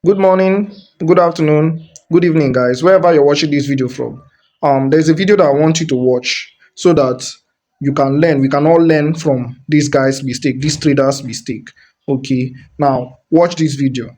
Good morning, good afternoon, good evening, guys, wherever you're watching this video from. There's a video that I want you to watch so that you can learn. We can all learn from this guy's mistake, this trader's mistake. Okay, now watch this video.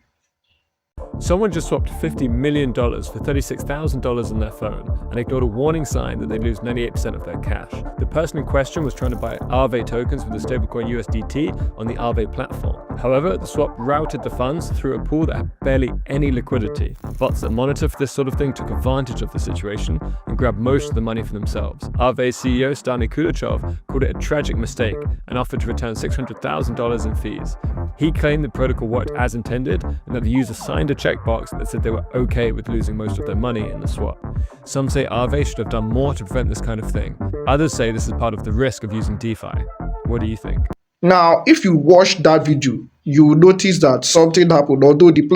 Someone just swapped $50 million for $36,000 on their phone and ignored a warning sign that they'd lose 98% of their cash. The person in question was trying to buy Aave tokens with the stablecoin USDT on the Aave platform. However, the swap routed the funds through a pool that had barely any liquidity. Bots that monitor for this sort of thing took advantage of the situation and grabbed most of the money for themselves. Aave CEO Stani Kudachov called it a tragic mistake and offered to return $600,000 in fees. He claimed the protocol worked as intended and that the user signed a checkbox that said they were okay with losing most of their money in the swap. Some say Aave should have done more to prevent this kind of thing. Others say this is part of the risk of using DeFi. What do you think? Now, if you watch that video, you will notice that something happened, although the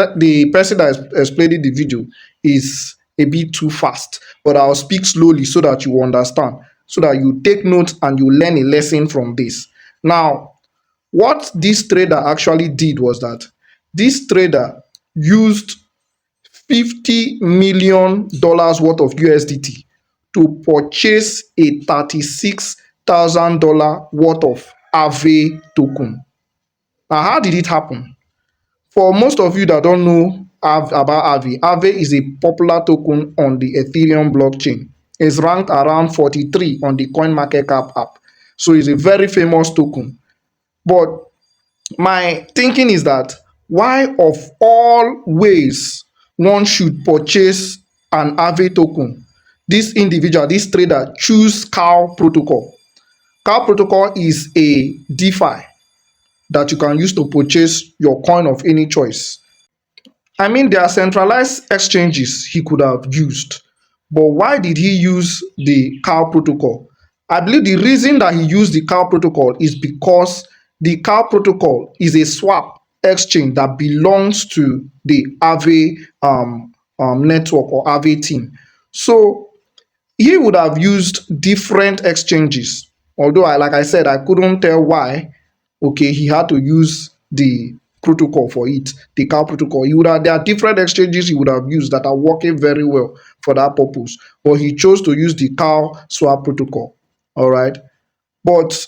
person that is explaining the video is a bit too fast. But I'll speak slowly so that you understand, so that you take notes and you learn a lesson from this. Now, what this trader actually did was that this trader used $50 million worth of USDT to purchase a $36,000 worth of Aave token. Now, how did it happen? For most of you that don't know about Aave, Aave is a popular token on the Ethereum blockchain. It's ranked around 43 on the CoinMarketCap app. So it's a very famous token. But my thinking is that why of all ways one should purchase an Aave token, this individual, this trader, choose Cow protocol. Cow protocol is a DeFi that you can use to purchase your coin of any choice. I mean, there are centralized exchanges he could have used, but why did he use the Cow protocol? I believe the reason that he used the Cow protocol is because the Cow protocol is a swap exchange that belongs to the Aave network or Aave team. So he would have used different exchanges, although like I said, I couldn't tell why. Okay, he had to use the protocol for it, the Cow protocol. There are different exchanges he would have used that are working very well for that purpose, but he chose to use the Cow swap protocol. All right, but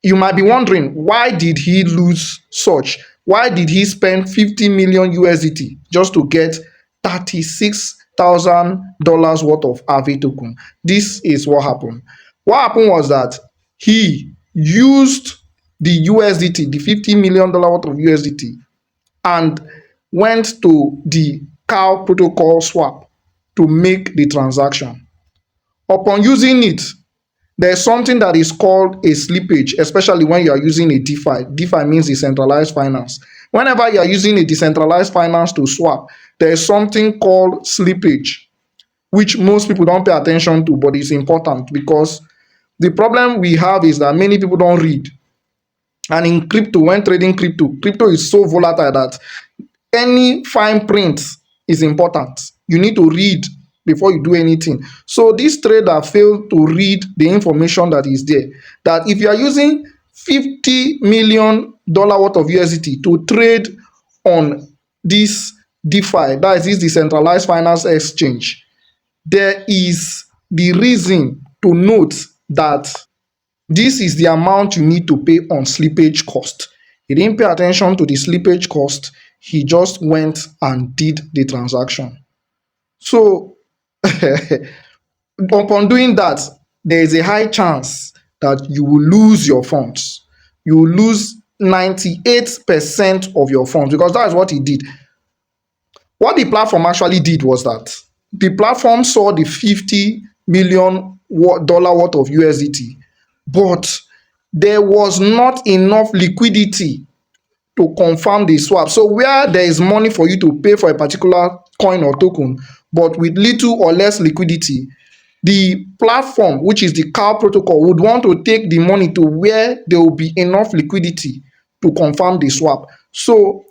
you might be wondering, why did he lose such? Why did he spend 50 million USDT just to get $36,000 worth of Aave token? This is what happened. What happened was that he used the USDT, the $50 million worth of USDT, and went to the Cow protocol swap to make the transaction. Upon using it, there's something that is called a slippage, especially when you are using a DeFi. DeFi means decentralized finance. Whenever you are using a decentralized finance to swap, there is something called slippage, which most people don't pay attention to, but it's important because the problem we have is that many people don't read. And in crypto, when trading crypto is so volatile that any fine print is important. You need to read before you do anything. So this trader failed to read the information that is there. That if you are using $50 million worth of USDT to trade on this DeFi, that is this decentralized finance exchange, there is the reason to note that this is the amount you need to pay on slippage cost. He didn't pay attention to the slippage cost. He just went and did the transaction. So upon doing that, there is a high chance that you will lose your funds. You will lose 98% of your funds because that is what he did. What the platform actually did was that the platform saw the $50 million worth of USDT, but there was not enough liquidity to confirm the swap. So where there is money for you to pay for a particular coin or token, but with little or less liquidity, the platform, which is the Cow protocol, would want to take the money to where there will be enough liquidity to confirm the swap. So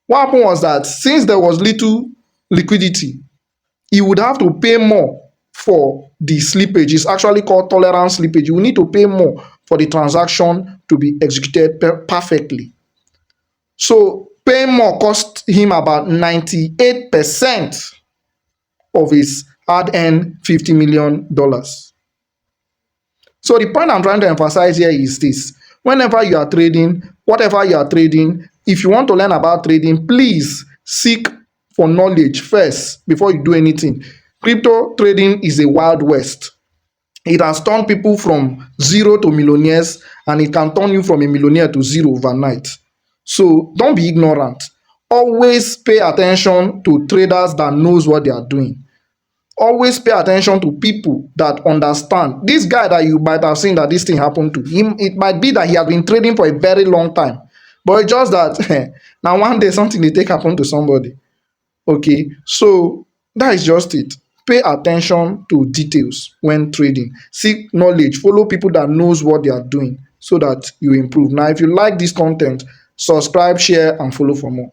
what happened was that since there was little liquidity, he would have to pay more for the slippage. It's actually called tolerance slippage. You need to pay more for the transaction to be executed perfectly. So Paying more cost him about 98% of his hard-earned $50 million. So the point I'm trying to emphasize here is this: whenever you are trading, whatever you are trading, if you want to learn about trading, please seek for knowledge first before you do anything. Crypto trading is a wild west. It has turned people from zero to millionaires, and it can turn you from a millionaire to zero overnight. So don't be ignorant. Always pay attention to traders that knows what they are doing. Always pay attention to people that understand. This guy that you might have seen that this thing happened to him, it might be that he has been trading for a very long time, but it's just that now one day something dey take happen to somebody. Okay, so that is just it. Pay attention to details when trading. Seek knowledge. Follow people that knows what they are doing so that you improve. Now, if you like this content, subscribe, share, and follow for more.